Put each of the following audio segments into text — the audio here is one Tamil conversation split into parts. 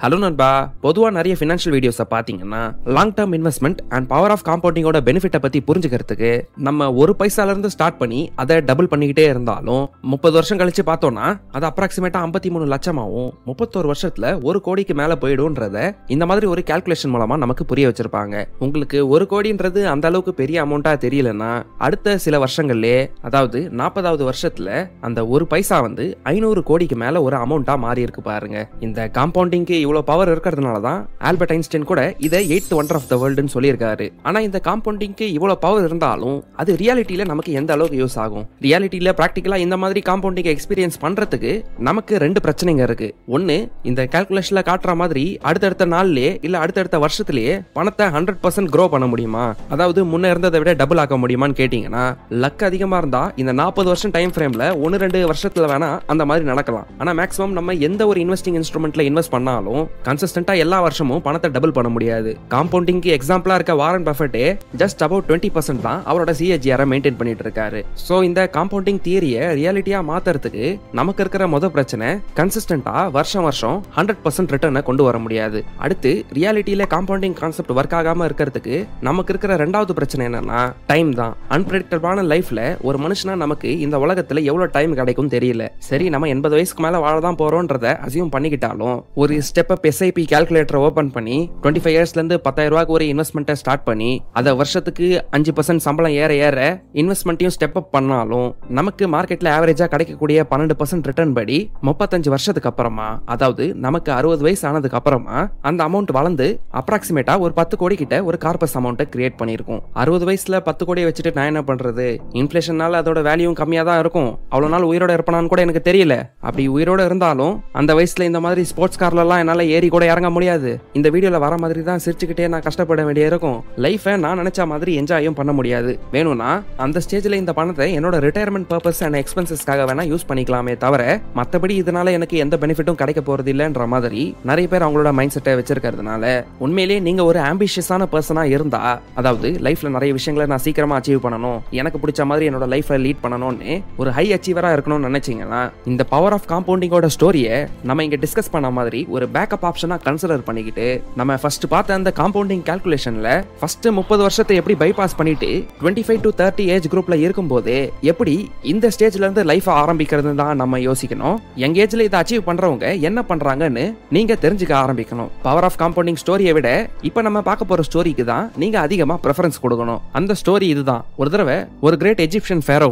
ஹலோ நண்பா, பொதுவா நிறைய ஃபினான்ஷியல் வீடியோஸை பார்த்தீங்கன்னா long term investment and power of காம்பவுண்டிங்கோட பெனிஃபிட்டை பத்தி புரிஞ்சுக்கிறதுக்கு நம்ம ஒரு பைசால இருந்து ஸ்டார்ட் பண்ணி அதை டபுள் பண்ணிக்கிட்டே இருந்தாலும் 30 வருஷம் கழிச்சு பார்த்தோம்னா அது அப்ராக்சிமேட்டா 53 லட்சமாவும் 31 வருஷத்துல 1 கோடிக்கு மேல போயிடும்ன்றத இந்த மாதிரி ஒரு கால்குலேஷன் மூலமா நமக்கு புரிய வச்சிருப்பாங்க. உங்களுக்கு 1 கோடின்றது அந்த அளவுக்கு பெரிய அமௌண்டா தெரியலன்னா அடுத்த சில வருஷங்கள்லயே, அதாவது 40வது வருஷத்துல அந்த ஒரு பைசா 500 கோடிக்கு மேல ஒரு அமௌண்டா மாறி இருக்கு பாருங்க. இந்த காம்பவுண்டிங்க்கு இவ்வளவு பவர் இருக்கிறதுனால தான் ஆல்பர்ட் ஐன்ஸ்டைன் கூட இதை 8th wonder of the worldன்னு சொல்லியிருக்காரு. ஆனா இந்த காம்பவுண்டிங்க்கு இவ்வளவு பவர் இருந்தாலும் அது ரியாலிட்டியில நமக்கு எந்த அளவுக்கு யூஸ் ஆகும்? ரியாலிட்டியில பிராக்டிகலா இந்த மாதிரி காம்பவுண்டிங் எக்ஸ்பீரியன்ஸ் பண்றதுக்கு நமக்கு 2 பிரச்சனைங்க இருக்கு. ஒன்னு, இந்த கால்குலேஷன்ல காட்டுற மாதிரி அடுத்தடுத்த நாள்லயே இல்ல அடுத்தடுத்த வருஷத்திலேயே பணத்தை 100% க்ரோ பண்ண முடியுமா? அதாவது முன்ன இருந்ததை விட டபுள் ஆக்க முடியுமான்னு கேட்டீங்கன்னா, லக் அதிகமா இருந்தா இந்த 40 வருஷம் டைம் ஃப்ரேம்ல 1-2 வருஷத்துல வேணா அந்த மாதிரி நடக்கலாம். ஆனா மேக்ஸிமம் நம்ம எந்த ஒரு இன்வெஸ்டிங் இன்ஸ்ட்ருமெண்ட்ல இன்வெஸ்ட் பண்ணாலும் கன்சிஸ்டன்டா எல்லா வருஷமும் பணத்தை டபுள் பண்ண முடியாது. காம்பவுண்டிங்க்கு எக்ஸாம்பிளா இருக்க வாரன் பஃபெட் ஜஸ்ட் அபவுட் 20% தான் அவரோட CAGR மெயின்டைன் பண்ணிட்டு இருக்காரு. சோ இந்த காம்பவுண்டிங் தியரியை ரியாலிட்டியா மாத்துறதுக்கு நமக்கு இருக்கிற முதல் பிரச்சனை, கன்சிஸ்டன்டா வருஷம் 100% ரிட்டர்னை கொண்டு வர முடியாது. அடுத்து, ரியாலிட்டியில காம்பவுண்டிங் கான்செப்ட் ஒர்க் ஆகாம இருக்கிறதுக்கு நமக்கு இருக்கிற 2வது பிரச்சனை என்னன்னா டைம் தான். அன்பிரடிக்டபிளான லைஃப்ல ஒரு மனுஷனா நமக்கு இந்த உலகத்துல எவ்வளவு டைம் கிடைக்கும் தெரியல. சரி, நம்ம 80 வயசுக்கு மேல வாழதான் போறோம்ன்றத அசியூம் பண்ணிக்கிட்டாலும் ஒரு step up SIP calculator open பண்ணி 25 இயர்ஸ்ல இருந்து 10,000 ரூபாய்க்கு ஒரு இன்வெஸ்ட்மெண்ட்டை ஸ்டார்ட் பண்ணி அதை வருஷத்துக்கு 5% சம்பளம் ஏற ஏற இன்வெஸ்ட்மெண்ட்டையும் ஸ்டெப் அப் பண்ணாலும் நமக்கு மார்க்கெட்ல ஆவரேஜா கிடைக்கக்கூடிய 12% ரிட்டர்ன் படி 35 வருஷத்துக்கு அப்புறமா, அதாவது நமக்கு 60 வயசு ஆனதுக்கு அப்புறமா அந்த அமௌண்ட் வளர்ந்து அப்ராக்சிமேட்டா ஒரு 10 கோடி கிட்ட ஒரு கார்பஸ் அமௌண்ட்டை கிரியேட் பண்ணிருக்கும். 60 வயசுல 10 கோடியை வச்சுட்டு நான் என்ன பண்றது? இன்ஃபிளேஷனால அதோட வேல்யூவும் கம்மியா தான் இருக்கும். அவ்வளவு நாள் உயிரோட இருப்பானான்னு கூட எனக்கு தெரியல. அப்படி உயிரோட இருந்தாலும் அந்த வயசுல இந்த மாதிரி ஸ்போர்ட்ஸ் கார்ல எல்லாம் என்னால ஏறி கூட இறங்க முடியாது. இந்த வீடியோல வர மாதிரி தான் சிரிச்சுக்கிட்டே நான் கஷ்டப்பட வேண்டிய இருக்கும். லைஃபை நான் நினைச்ச மாதிரி என்ஜாயும் பண்ண முடியாது. வேணும்னா அந்த ஸ்டேஜ்ல இந்த பணத்தை என்னோட ரிட்டையர்மெண்ட் பர்பஸ் அண்ட் எக்ஸ்பென்சஸ்க்காக வேணா யூஸ் பண்ணிக்கலாமே தவிர மத்தபடி இதனால எனக்கு எந்த பெனிஃபிட்டும் கிடைக்க போறது இல்லைன்ற மாதிரி நிறைய பேர் அவங்களோட மைண்ட் செட்டை வச்சிருக்கிறதுனால, உண்மையிலேயே நீங்க ஒரு ஆம்பிஷியஸான பர்சனா இருந்தா, அதாவது லைஃப்ல நிறைய விஷயங்களை நான் சீக்கிரமா அச்சீவ் பண்ணணும், எனக்கு பிடிச்ச மாதிரி என்னோட லைஃபை லீட் பண்ணணும்னு ஒரு ஹை அச்சீவரா இருக்கணும்னு நினைச்சீங்கன்னா இந்த பவர் ஆஃப் காம்பவுண்டிங்கோட ஸ்டோரியை நம்ம இங்க டிஸ்கஸ் பண்ண மாதிரி ஒரு பேக்கப் ஆப்ஷனா கன்சிடர் பண்ணிக்கிட்டு, நம்ம ஃபர்ஸ்ட் பார்த்த அந்த காம்பவுண்டிங் கால்குலேஷன்ல ஃபர்ஸ்ட் 30 வருஷத்தை எப்படி பைபாஸ் பண்ணிட்டு 25 to 30 ஏஜ் குரூப்ல இருக்கும்போது எப்படி இந்த ஸ்டேஜ்ல இருந்து லைஃப் ஆரம்பிக்கிறது தான் நம்ம யோசிக்கணும். யங் ஏஜ்ல இதை அச்சீவ் பண்றவங்க என்ன பண்றாங்கன்னு நீங்க தெரிஞ்சுக்க ஆரம்பிக்கணும். பவர் ஆஃப் காம்பவுண்டிங் ஸ்டோரியை விட இப்ப நம்ம பார்க்க போற ஸ்டோரிக்கு தான் நீங்க அதிகமா பிரெஃபரன்ஸ் கொடுக்கணும். அந்த ஸ்டோரி இதுதான். ஒரு தடவை ஒரு கிரேட் எஜிப்சியன் ஃபேரோ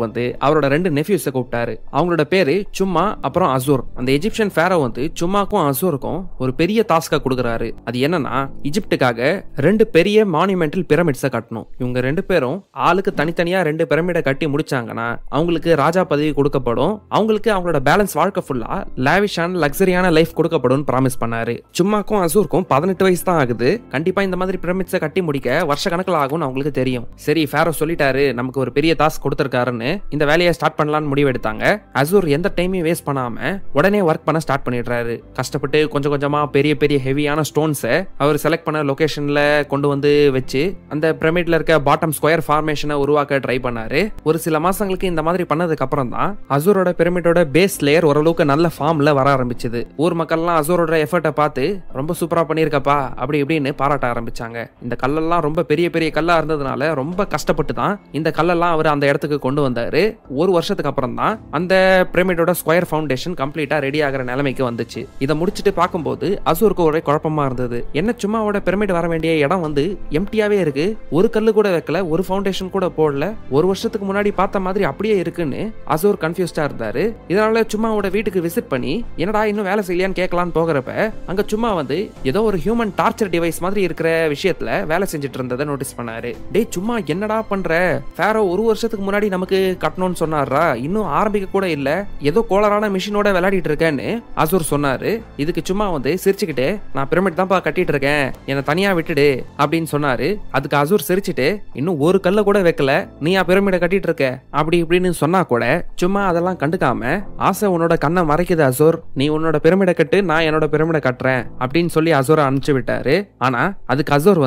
அவரோட 2 நெஃப்யூஸை கூப்பிட்டாரு. அவங்களோட பேரு சும்மா அப்புறம் அசூர். அந்த எஜிப்சியன் ஃபேரோ சும்மாக்கும் அசூருக்கும் ஒரு பெரிய டாஸ்கா கொடுக்கறாரு. அது என்னன்னா, இஜிப்டுக்காக 2 பெரிய மானுமெண்டல் பிரமிட்ஸை கட்டணும். இவங்க 2 பேரும் ஆளுக்கு தனித்தனியா 2 பிரமிடை கட்டி முடிச்சாங்கன்னா அவங்களுக்கு ராஜா பதவி கொடுக்கப்படும். அவங்களுக்கு அவங்களோட பேலன்ஸ் வாழ்க்கை ஃபுல்லா லாவிஷான லக்ஸரியான லைஃப் கொடுக்கப்படும் ப்ராமிஸ் பண்ணாரு. சும்மாக்கும் அசூருக்கும் 18 வயசு தான் ஆகுது. கண்டிப்பா இந்த மாதிரி பிரமிட்ஸை கட்டி முடிக்க வருஷ கணக்கில் ஆகும்னு அவங்களுக்கு தெரியும். சரி, ஃபேரோ சொல்லிட்டாரு, நமக்கு ஒரு பெரிய டாஸ்க் கொடுத்திருக்காருன்னு இந்த வேலையை ஸ்டார்ட் பண்ணலாம்னு முடிவெடுத்தாங்க. அசூர் எந்த டைமையும் வேஸ்ட் பண்ணாம உடனே ஒர்க் பண்ண ஸ்டார்ட் பண்ணிடுறாரு. கஷ்டப்பட்டு கொஞ்சம் கொஞ்சமா பெரிய பெரிய ஹெவியான ஸ்டோன்ஸை அவர் செலக்ட் பண்ண லொகேஷன்ல கொண்டு வச்சு அந்த பிரமிட்ல இருக்க பாட்டம் ஸ்கொயர் ஃபார்மேஷனை உருவாக்க ட்ரை பண்ணாரு. ஒரு சில மாசங்களுக்கு இந்த மாதிரி பண்ணதுக்கு அப்புறம் தான் அசூரோட பிரமிடோட பேஸ் லேயர் ஓரளவுக்கு நல்ல ஃபார்ம்ல வர ஆரம்பிச்சது. ஊர் மக்கள்லாம் அசூரோட எஃபர்ட்டை பார்த்து ரொம்ப சூப்பரா பண்ணிருக்கப்பா அப்படி இப்படின்னு பாராட்ட ஆரம்பிச்சாங்க. இந்த கல்லெல்லாம் ரொம்ப பெரிய பெரிய கல்லா இருந்ததுனால ரொம்ப கஷ்டப்பட்டு தான் இந்த கல்லெல்லாம் அவர் அந்த இடத்துக்கு கொண்டு வந்தாரு. ஒரு வருஷத்துக்கு அப்புறம் தான் அந்த பிரமிடோட ஸ்கொயர் ஃபவுண்டேஷன் கம்ப்ளீட்டா ரெடி ஆகிற நிலைமைக்கு வந்துச்சு. இதை முடிச்சுட்டு பார்க்கும்போது அசூருக்கு ஒரே குழப்பமா இருந்தது. என்ன சும்மாவோட பிரமிட் வர வேண்டிய இடம் எம்டியாவே இருக்கு, ஒரு கல்லு கூட வைக்கல, ஒரு ஃபவுண்டேஷன் கூட போடல, ஒரு வருஷத்துக்கு முன்னாடி பார்த்த மாதிரி அப்படியே இருக்குன்னு அசூர் கன்ஃபியூஸ்டா இருந்தாரு. இதனால சும்மாவோட வீட்டுக்கு விசிட் பண்ணி என்னடா இன்னும் வேலை செய்யலையான்னு கேட்கலான்னு போகிறப்ப அங்க சும்மா ஏதோ ஒரு ஹியூமன் டார்ச்சர் டிவைஸ் மாதிரி இருக்கிற விஷயத்துல வேலை செஞ்சுட்டு இருந்ததை நோட்டீஸ் பண்ணாரு. டேய் சும்மா என்னடா பண்ற? ஃபேரோ ஒரு வருஷத்துக்கு முன்னாடி நமக்கு கட்டணும்னு சொன்னாரா, இன்னும் ஆரம்பிக்க கூட இல்ல, ஏதோ கோளரான மிஷினோட விளையாடிட்டு இருக்கேன்னு அசூர் சொன்னாரு. இதுக்கு சும்மா சிரிச்சுக்கிட்டே, நான் பிரமிட் தான்ப்பா கட்டிட்டு இருக்கேன், என்னை தனியா விட்டுடு அப்படின்னு சொன்னாரு. அதுக்கு அசூர் சிரிச்சுட்டு, இன்னும் ஒரு கல்ல கூட வைக்கல, நீயா பிரமிட கட்டிட்டு இருக்க அப்படி இப்படின்னு சொன்னா கூட சும்மா அதெல்லாம் கண்டுக்காம, ஆசை உன்னோட கண்ணை மறைக்குது அசூர், நீ உன்னோட பிரமிட கட்டு, நான் என்னோட பிரமிட கட்டுறேன் அப்படின்னு சொல்லி அசூரை அனுப்பிச்சு விட்டாரு. ஆனா அதுக்கு அசூர்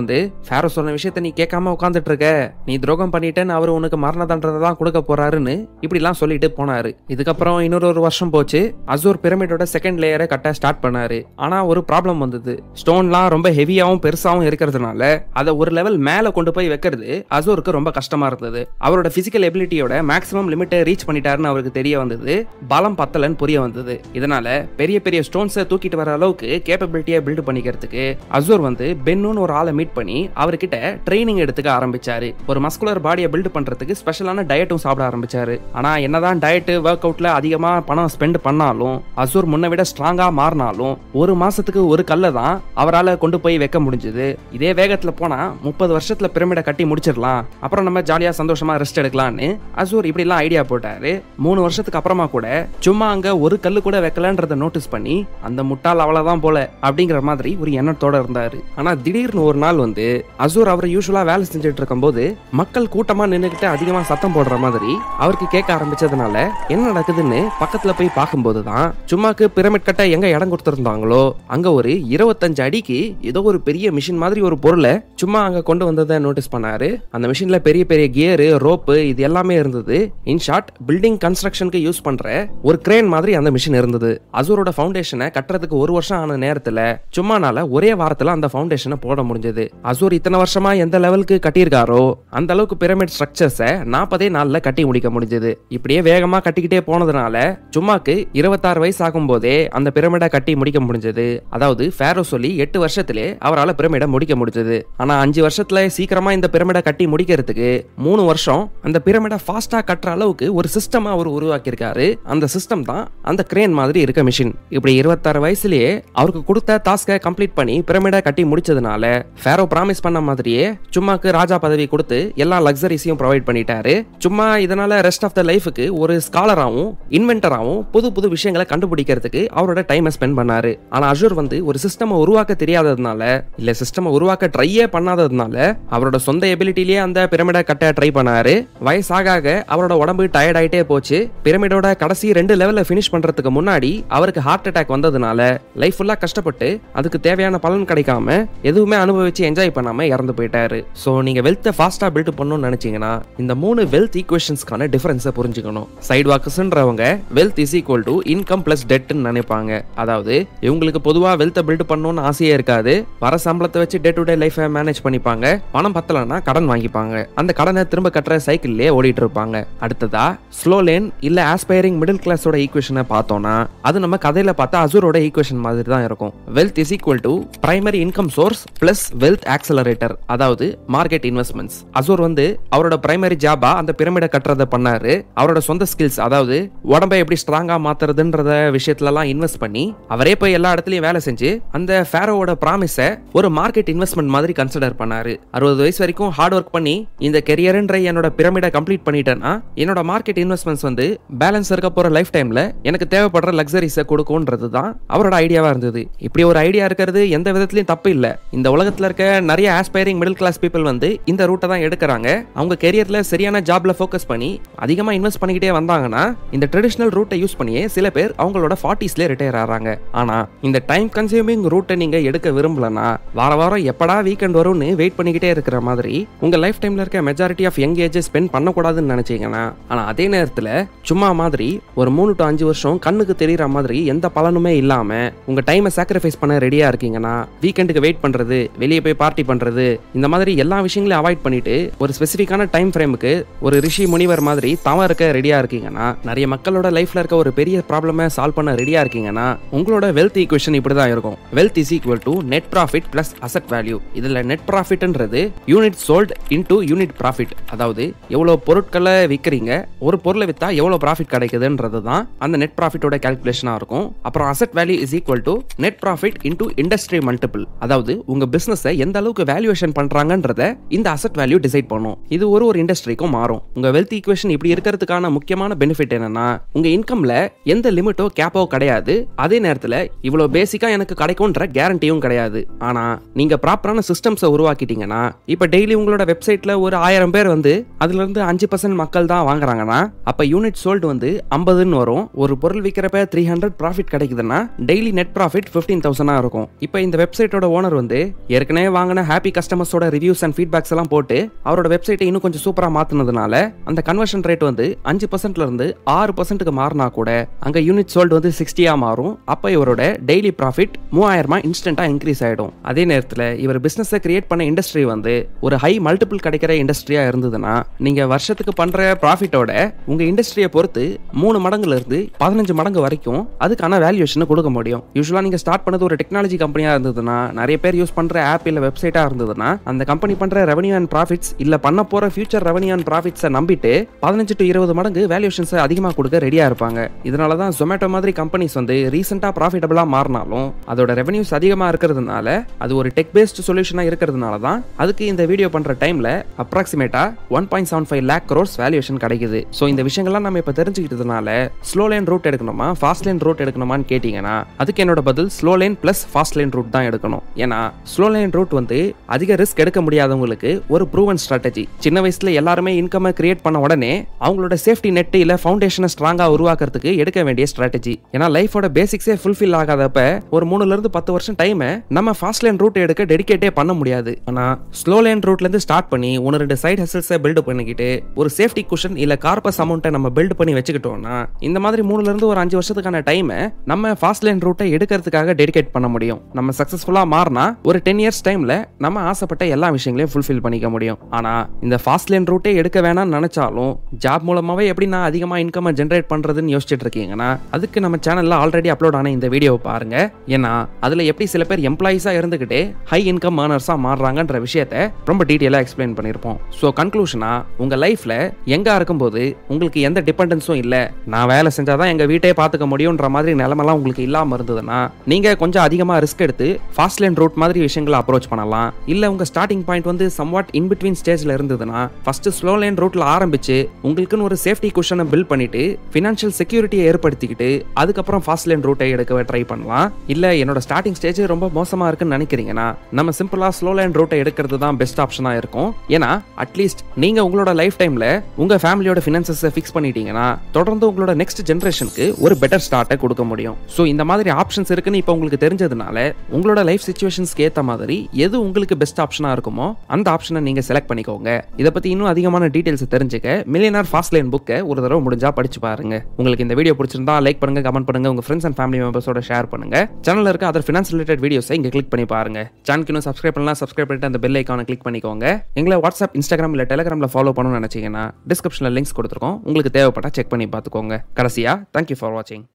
ஃபேரோ சொன்ன விஷயத்த நீ கேட்காம உட்காந்துட்டு இருக்க, நீ துரோகம் பண்ணிட்டேன்னு அவரு உனக்கு மரண தண்டனை தான் கொடுக்க போறாருன்னு இப்படி எல்லாம் சொல்லிட்டு போனாரு. இதுக்கப்புறம் இன்னொரு வருஷம் போச்சு. அசூர் பிரமிடோட செகண்ட் லேயரை கட்ட ஸ்டார்ட் பண்ணாரு. ஆனா ஒரு ப்ராப்ளம் வந்தது. ஸ்டோன்லாம் ரொம்ப ஹெவியாவும் பெருசாவும் இருக்கிறதுனால அதை ஒரு லெவல் மேல கொண்டு போய் வைக்கிறது அசூருக்கு ரொம்ப கஷ்டமா இருந்தது. அவரோட பிசிக்கல் எபிலிட்டியோட மேக்ஸிமம் லிமிட்டை ரீச் பண்ணிட்டாருன்னு அவருக்கு தெரிய வந்தது. பலம் பத்தலன்னு புரிய வந்தது. இதனால பெரிய பெரிய ஸ்டோன்ஸை தூக்கிட்டு வர அளவுக்கு கேப்பபிலிட்டியை பில்ட் பண்ணிக்கிறதுக்கு அசூர் வந்து பென்னுன்னு ஒரு ஆளை மீட் பண்ணி அவர்கிட்ட ட்ரைனிங் எடுத்துக்க ஆரம்பிச்சாரு. ஒரு மஸ்குலர் பாடியை பில்ட் பண்றதுக்கு ஸ்பெஷலான டயட்டும் சாப்பிட ஆரம்பிச்சாரு. ஆனா என்னதான் டயட் ஒர்க் அவுட்ல அதிகமா பணம் ஸ்பெண்ட் பண்ணாலும் அசூர் முன்ன விட ஸ்ட்ராங்கா மாறினாலும் ஒரு மாசத்துக்கு ஒரு கல்லை தான் அவரால் கொண்டு போய் வைக்க முடிஞ்சது. இதே வேகத்துல போனா 30 வருஷத்துல பிரமிடை கட்டி முடிச்சிடலாம், அப்புறம் நம்ம ஜாலியா சந்தோஷமா ரெஸ்ட் எடுக்கலாம்னு அசூர் இப்படி எல்லாம் ஐடியா போட்டாரு. 3 வருஷத்துக்கு அப்புறமா கூட சும்மா அங்க ஒரு கல்லு கூட வைக்கலன்றத நோட்டீஸ் பண்ணி அந்த முட்டாள் அவ்வளவுதான் போல அப்படிங்கிற மாதிரி ஒரு எண்ணத்தோட இருந்தாரு. ஆனா திடீர்னு ஒரு நாள் வந்து அசூர் அவர் யூசுவலா வேலை செஞ்சுட்டு இருக்கும் போது மக்கள் கூட்டமா நின்னுகிட்டு அதிகமா சத்தம் போடுற மாதிரி அவருக்கு கேட்க ஆரம்பிச்சதுனால என்ன நடக்குதுன்னு பக்கத்துல போய் பார்க்கும்போதுதான் சும்மாக்கு பிரமிட் கட்ட எங்க இடம் கொடுத்திருந்தாங்களோ அங்க ஒரு 25 அடிக்கு ஏதோ ஒரு பெரிய மிஷின் மாதிரி ஒரு பொருளை சும்மா அங்க கொண்டு வந்ததை நோட்டீஸ் பண்ணாரு. அந்த மிஷின்ல பெரிய பெரிய கியரு, ரோப்பு இது எல்லாமே இருந்தது. இன் ஷார்ட் பில்டிங் கன்ஸ்ட்ரக்ஷனுக்கு யூஸ் பண்ற ஒரு கிரேன் மாதிரி அந்த மிஷின் இருந்தது. அசூரோட ஃபவுண்டேஷனை கட்டுறதுக்கு 1 வருஷம் ஆன நேரத்துல சும்மானால ஒரே வாரத்துல அந்த ஃபவுண்டேஷனை போட முடிஞ்சது. அசூர் இத்தனை வருஷமா எந்த லெவலுக்கு கட்டியிருக்காரோ அந்த அளவுக்கு பிரமிட் ஸ்ட்ரக்சர்ஸை 40 நாள்ல கட்டி முடிக்க முடிஞ்சது. இப்படியே வேகமா கட்டிக்கிட்டே போனதுனால சும்மாக்கு 26 வயசு ஆகும் போதே அந்த பிரமிடை கட்டி முடிக்க முடிஞ்சது. அதாவது ஃபேரோ சொல்லி 8 வருஷத்திலே அவரால் பிரமிடை முடிக்க முடிஞ்சது. ஆனா 5 வருஷத்துல சீக்கிரமா இந்த பிரமிடை கட்டி முடிக்கிறதுக்கு 3 வருஷம் அந்த பிரமிடை ஃபாஸ்டா கட்டுற அளவுக்கு ஒரு சிஸ்டம் அவர் உருவாக்கி இருக்காரு. அந்த சிஸ்டம் தான் அந்த கிரேன் மாதிரி இருக்க மிஷின். இப்படி 26 வயசுலயே அவருக்கு கொடுத்த டாஸ்கை கம்ப்ளீட் பண்ணி பிரமிடை கட்டி முடிச்சதுனால ஃபேரோ பிராமிஸ் பண்ண மாதிரியே சும்மாக்கு ராஜா பதவி கொடுத்து எல்லா லக்ஸரிஸையும் ப்ரொவைட் பண்ணிட்டாரு. சும்மா இதனால ரெஸ்ட் ஆஃப் த லைஃபுக்கு ஒரு ஸ்காலராகவும் இன்வென்டராகவும் புது புது விஷயங்களை கண்டுபிடிக்கிறதுக்கு அவரோட டைமை ஸ்பெண்ட் பண்ணாரு. ஆனா அசூர் வந்து ஒரு சிஸ்டம் உருவாக்க தெரியாததுனால இல்ல சிஸ்டம் உருவாக்க ட்ரையே பண்ணாததுனால அவரோட சொந்த எபிலிட்டிலேயே அந்த பிரமிடை கட்ட ட்ரை பண்ணாரு. வயசாக அவரோட உடம்பு டயர்ட் ஆயிட்டே போச்சு. பிரமிடோட கடைசி 2 லெவல்ல பினிஷ் பண்றதுக்கு முன்னாடி அவருக்கு ஹார்ட் அட்டாக் வந்ததுனால லைஃப் ஃபுல்லா கஷ்டப்பட்டு அதுக்கு தேவையான பலன் கிடைக்காம எதுவுமே அனுபவிச்சு என்ஜாய் பண்ணாம இறந்து போயிட்டாரு. சோ நீங்க வெல்த்தை ஃபாஸ்டா பில்ட் பண்ணணும்னு நினைச்சீங்கன்னா இந்த 3 வெல்த் ஈக்குவேஷன்ஸ்க்கான டிஃபரன்ஸை புரிஞ்சுக்கணும். சைடு வாக்கர்ஸ்ன்றவங்க wealth is equal to income plus டெட்னு நினைப்பாங்க. அதாவது இவங்களுக்கு பொதுவா வெல்த்தை பில்ட் பண்ணணும்னு ஆசையே இருக்காது. வர சம்பளத்தை வச்சு டே டு டே லைஃபை மேனேஜ் பண்ணிப்பாங்க. பணம் பத்தலன்னா கடன் வாங்கிப்பாங்க. அந்த கடனை திரும்ப கட்டுற சைக்கிள்லயே ஓடிட்டு இருப்பாங்க. அடுத்ததா ஸ்லோ லேன் இல்ல ஆஸ்பைரிங் மிடில் கிளாஸோட ஈக்குவேஷனை பார்த்தோம்னா அது நம்ம கதையில பார்த்தா அசூரோட ஈக்குவேஷன் மாதிரி தான் இருக்கும். Wealth is equal to primary income source plus wealth accelerator, அதாவது மார்க்கெட் இன்வெஸ்ட்மெண்ட்ஸ். அசூர் வந்து அவரோட பிரைமரி ஜாபா அந்த பிரமிடை கட்டுறத பண்ணாரு. அவரோட சொந்த ஸ்கில்ஸ், அதாவது உடம்பை எப்படி ஸ்ட்ராங்கா மாத்துறதுன்றத விஷயத்துல எல்லாம் இன்வெஸ்ட் பண்ணி அவரே போய் எல்லா இடத்துலயும் வேலை செஞ்சு அந்த ஃபேரோவோட ப்ராமிஸை ஒரு மார்க்கெட் இன்வெஸ்ட்மெண்ட் மாதிரி கன்சிடர் பண்ணாரு. 60 வயசு வரைக்கும் ஹார்ட் ஒர்க் பண்ணி இந்த கெரியர்ன்ற என்னோட பிரமிடை கம்ப்ளீட் பண்ணிட்டேன்னா என்னோட மார்க்கெட் இன்வெஸ்ட்மெண்ட்ஸ் வந்து பேலன்ஸ் இருக்க போற லைஃப் டைம்ல எனக்கு தேவைப்படுற லக்ஸரிஸை கொடுக்கும்ன்றது தான் அவரோட ஐடியாவா இருந்தது. இப்படி ஒரு ஐடியா இருக்கிறது எந்த விதத்திலயும் தப்பு இல்ல. இந்த உலகத்துல இருக்க நிறைய ஆஸ்பைரிங் மிடில் கிளாஸ் பீப்புள் வந்து இந்த ரூட்டை தான் எடுக்கிறாங்க. அவங்க கெரியர்ல சரியான ஜாப்ல ஃபோக்கஸ் பண்ணி அதிகமா இன்வெஸ்ட் பண்ணிக்கிட்டே வந்தாங்கன்னா இந்த ட்ரெடிஷனல் ரூட்டை யூஸ் பண்ணியே சில பேர் அவங்களோட 40ஸ்ல ரிட்டையர் ஆறாங்க. ஆனா இந்த டைம் கன்சியூமிங் ரூட்டை நீங்க எடுக்க விரும்பலனா வார வாரம் எப்படா வீக்கெண்ட் வரும்னு வெயிட் பண்ணிக்கிட்டே இருக்கிற மாதிரி உங்க லைஃப் டைம்ல இருக்க majority of young age spend பண்ணக்கூடாதுன்னு நினைச்சீங்கன்னா, ஆனா அதே நேரத்துல சும்மா மாதிரி ஒரு 3 to 5 வருஷம் கண்ணுக்கு தெரியற மாதிரி எந்த பலனுமே இல்லாம உங்க டைமை சாக்ரிஃபைஸ் பண்ண ரெடியா இருக்கீங்கன்னா வீக்கெண்டுக்கு வெயிட் பண்றது, வெளியே போய் பார்ட்டி பண்றது, இந்த மாதிரி எல்லா விஷயங்களையும் அவாய்ட் பண்ணிட்டு ஒரு ஸ்பெசிஃபிக்கான டைம் ஃப்ரேமுக்கு ஒரு ரிஷி முனிவர் மாதிரி தவம் இருக்க ரெடியா இருக்கீங்கன்னா, நிறைய மக்களோட லைஃப்ல இருக்க ஒரு பெரிய ப்ராப்ளமை சால்வ் பண்ண ரெடியா இருக்கீங்கன்னா உங்களோட வெல்த் ஈக்குவேஷன் இப்படிதான் இருக்கும். Wealth is equal to net profit plus asset value. இதுல நெட் ப்ராஃபிட்ன்றது unit sold into unit profit, அதாவது எவ்வளவு பொருட்களை விற்கிறீங்க, ஒரு பொருளை வித்தா எவ்வளவு ப்ராஃபிட் கிடைக்குதுன்றது தான் அந்த நெட் ப்ராஃபிட்டோட கால்குலேஷனா இருக்கும். அப்புறம் asset value is equal to net profit into industry multiple, அதாவது உங்க பிசினஸை எந்த அளவுக்கு வேல்யூவேஷன் பண்றாங்கன்றத இந்த அசெட் வேல்யூ டிசைட் பண்ணும். இது ஒரு இண்டஸ்ட்ரிக்கும் மாறும். உங்க வெல்த் ஈக்குவேஷன் இப்படி இருக்கிறதுக்கான முக்கியமான பெனிஃபிட் என்னன்னா, உங்க இன்கம்ல எந்த லிமிட்டோ கேப்போ கிடையாது. அதே நேரத்துல இவ்வளவு பேசிக்கா எனக்கு கிடைக்கும்ன்ற கேரண்டியும் கிடையாது. ஆனா நீங்க ப்ராப்பரான சிஸ்டம்ஸை உருவாக்கிட்டீங்கன்னா, இப்ப டெய்லி உங்களோட வெப்சைட்ல ஒரு 1000 பேர் வந்து அதுல இருந்து 5% மக்கள் தான் வாங்குறாங்கன்னா அப்ப யூனிட் சோல்ட் வந்து 50ன்னு வரும். ஒரு பொருள் விற்கிறப்ப 300 ப்ராஃபிட் கிடைக்குதுன்னா டெய்லி நெட் ப்ராஃபிட் 15,000 இருக்கும். இப்ப இந்த வெப்சைட்டோட ஓனர் வந்து ஏற்கனவே வாங்கின ஹாப்பி கஸ்டமர்ஸோட ரிவ்யூஸ் அண்ட் ஃபீட்பேக்ஸ் எல்லாம் போட்டு அவரோட வெப்சைட்டை இன்னும் கொஞ்சம் சூப்பரா மாத்தினதுனால அந்த கன்வர்ஷன் ரேட் வந்து 5%ல இருந்து 6%க்கு மாறினா கூட அங்க யூனிட் சோல்ட் வந்து 60 மாறும். அப்ப இவரோட டெய்லி ப்ராஃபிட் 3000 இன்ஸ்டன்டா இன்க்ரீஸ் ஆயிடும். அதே நேரத்தில் இவர் பிசினஸை கிரியேட் பண்ண இண்டஸ்ட்ரி வந்து ஒரு ஹை மல்டிபிள் கிடைக்கிற இண்டஸ்ட்ரியா இருந்ததுன்னா நீங்க வருஷத்துக்கு பண்ற ப்ராஃபிட்டோட உங்க இண்டஸ்ட்ரியை பொறுத்து 3 மடங்குல இருந்து 15 மடங்கு வரைக்கும் அதுக்கான வேல்யூஷனை கொடுக்க முடியும். யூஸ்வலா நீங்க ஸ்டார்ட் பண்ணது ஒரு டெக்னாலஜி கம்பெனியா இருந்ததுன்னா, நிறைய பேர் யூஸ் பண்ற ஆப் இல்ல வெப்சைட்டா இருந்ததுன்னா, அந்த கம்பெனி பண்ற ரெவன்யூ அண்ட் ப்ராஃபிட்ஸ் இல்ல பண்ண போற ஃபியூச்சர் ரெவன்யூ அண்ட் ப்ராஃபிட்ஸை நம்பிட்டு 15 to 20 மடங்கு வேல்யூஷன்ஸ் அதிகமா கொடுக்க ரெடியா இருப்பாங்க. இதனால தான் ஜொமேட்டோ மாதிரி கம்பெனிஸ் வந்து ரீசெண்டா ப்ராஃபிட்டபிளா மாறினாலும் அதோட ரெவன்யூஸ் அதிகமா இருக்கிறதுனால, அது ஒரு டெக் பேஸ்ட் சொல்யூஷனா இருக்கிறதுனால தான் அதுக்கு இந்த வீடியோ பண்ற டைம்ல அப்ராக்சிமேட்டா 1.75 lakh crores வேல்யூஷன் கிடைக்குது. சோ இந்த விஷயங்கள்லாம் நம்ம இப்ப தெரிஞ்சுக்கிட்டதுனால ஸ்லோ லைன் ரூட் எடுக்கணுமா ஃபாஸ்ட் லைன் ரூட் எடுக்கணுமான்னு கேட்டீங்கன்னா அதுக்கு என்னோட பதில் slow line plus fast line route தான் எடுக்கணும். ஏன்னா ஸ்லோ லைன் ரூட் வந்து அதிக ரிஸ்க் எடுக்க முடியாதவங்களுக்கு ஒரு ப்ரூவன் ஸ்ட்ராட்டஜி. சின்ன வயசுல எல்லாருமே இன்கம் கிரியேட் பண்ண உடனே அவங்களோட சேஃப்டி நெட் இல்ல ஃபவுண்டேஷனை ஸ்ட்ராங்கா உருவாக்குறதுக்கு எடுக்க வேண்டிய ஸ்ட்ராட்டஜி. ஏன்னா லைஃபோட பேசிக்ஸே ஃபுல்ஃபில் ஆகாதப்ப ஒரு 3 ல இருந்து 10 வருஷம் டைம் நம்ம ஃபாஸ்ட் லைன் ரூட் எடுக்க டெடிகேட்டே பண்ண முடியாது. ஆனா ஸ்லோ லைன் ரூட்ல இருந்து ஸ்டார்ட் பண்ணி 1-2 சைட் ஹசல்ஸை பில்ட் பண்ணிக்கிட்டு ஒரு சேஃப்டி குஷன் இல்ல கார்பஸ் அமௌண்ட்டை நம்ம பில்ட் பண்ணி வச்சுக்கிட்டோம்னா இந்த மாதிரி 3 ல இருந்து ஒரு 5 வருஷத்துக்கான டைம் நம்ம ஃபாஸ்ட் லைன் ரூட்டை எடுக்கிறதுக்காக டெடிகேட் பண்ண முடியும். நம்ம சக்சஸ்ஃபுல்லா மாறினா ஒரு 10 இயர்ஸ் டைம்ல நம்ம ஆசைப்பட்ட எல்லா விஷயங்களையும் ஃபுல்ஃபில் பண்ணிக்க முடியும். ஆனா இந்த ஃபாஸ்ட் லைன் ரூட்டே எடுக்க வேணாம்னு நினைச்சாலும் ஜாப் மூலமாவே எப்படி நான் அதிகமா இன்கம் ஜெனரேட் பண்றதுன்னு யோசிச்சுட்டு இருக்கீங்கன்னா அதுக்கு நம்ம சேனல்ல ஆல்ரெடி அப்லோட் ஆன இந்த வீடியோவை பாருங்க. ஏன்னா அதுல எப்படி சில பேர் எம்ப்ளாயிஸா இருந்துகிட்டே ஹை இன்கம் ஏர்னர்ஸா மாறுறாங்கன்ற விஷயத்தை ரொம்ப டீடைலா எக்ஸ்பிளைன் பண்ணிருப்போம். சோ கன்க்ளூஷனா உங்க லைஃப்ல எங்க இருக்கும்போது உங்களுக்கு எந்த டிபெண்டன்ஸும் இல்ல, நான் வேலை செஞ்சாதான் எங்க வீட்டை பாத்துக்க முடியும்ன்ற மாதிரி நிலைமெல்லாம் உங்களுக்கு இல்லாம இருந்ததுன்னா நீங்க கொஞ்சம் அதிகமா ரிஸ்க் எடுத்து ஃபாஸ்ட் லைன் ரூட் மாதிரி விஷயங்களை அப்ரோச் பண்ணலாம். இல்ல உங்க ஸ்டார்டிங் பாயிண்ட் வந்து சம்வாட் இன் பிட்வீன் ஸ்டேஜ்ல இருந்ததுன்னா ஃபர்ஸ்ட் ஸ்லோ லைன் ரூட்ல ஆரம்பிச்சு உங்களுக்குன்னு ஒரு சேஃப்டி குஷனை பில்ட் பண்ணிட்டு ஃபினான்ஷியல் செக்யூரிட்டியை ஏற்படுத்திக்கிட்டு அதுக்கப்புறம் ஃபாஸ்ட் லைன் ரூட்டை எடுக்க ட்ரை பண்ணலாம். இல்ல என்னோட ஸ்டார்டிங் ஸ்டேஜ் ரொம்ப மோசமா இருக்குன்னு நினைக்கிறீங்கன்னா நம்ம சிம்பிளா ஸ்லோ லைன் ரூட்டை எடுக்கிறது தான் பெஸ்ட் ஆப்ஷனா இருக்கும். ஏன்னா அட்லீஸ்ட் நீங்க உங்களோட லைஃப் டைம்ல உங்க ஃபேமிலியோட ஃபினான்சஸை ஃபிக்ஸ் பண்ணிட்டீங்கன்னா தொடர்ந்து உங்களோட நெக்ஸ்ட் ஜெனரேஷனுக்கு ஒரு பெட்டர் ஸ்டார்ட்டை கொடுக்க முடியும். சோ இந்த மாதிரி ஆப்ஷன்ஸ் இருக்குன்னு இப்போ உங்களுக்கு தெரிஞ்சதுனால உங்களோட லைஃப் சிச்சுவேஷன்ஸ்க்கு ஏத்த மாதிரி எது உங்களுக்கு பெஸ்ட் ஆப்ஷனா இருக்குமோ அந்த ஆப்ஷனை நீங்க செலக்ட் பண்ணிக்கோங்க. இதை பத்தி இன்னும் அதிகமான டீடைல்ஸ் தெரிஞ்சுக்க மில்லியனர் ஃபாஸ்ட் லைன் புக்கை ஒரு தடவை முடிஞ்சா படிச்சு பாருங்க. உங்களுக்கு இந்த வீடியோ பிடிச்சிருந்தா லைக் பண்ணுங்க, கமெண்ட் பண்ணுங்க, உங்க ஃப்ரெண்ட்ஸ் அண்ட் ஃபேமிலி மெம்பர்ஸோட ஷேர் பண்ணுங்க. சேனல்ல இருக்க அதர் ஃபினான்ஸ் ரிலேட்டட் வீடியோஸை இங்க கிளிக் பண்ணி பாருங்க. சேனலுக்கு இன்னும் சப்ஸ்கிரைப் பண்ணலாம், சப்ஸ்கிரைப் பண்ணிட்டு அந்த பெல் ஐகானை கிளிக் பண்ணிக்கோங்க. எங்களை வாட்ஸ்அப், இன்ஸ்டாகிராம் இல்ல டெலிகிராம்ல ஃபாலோ பண்ணணும்னு நினைச்சீங்கன்னா டிஸ்கிரிப்ஷன்ல லிங்க்ஸ் கொடுத்துருக்கோம். உங்களுக்கு தேவைப்பட்டா செக் பண்ணி பார்த்துக்கோங்க. கடைசியா தேங்க்யூ ஃபார் வாட்சிங்.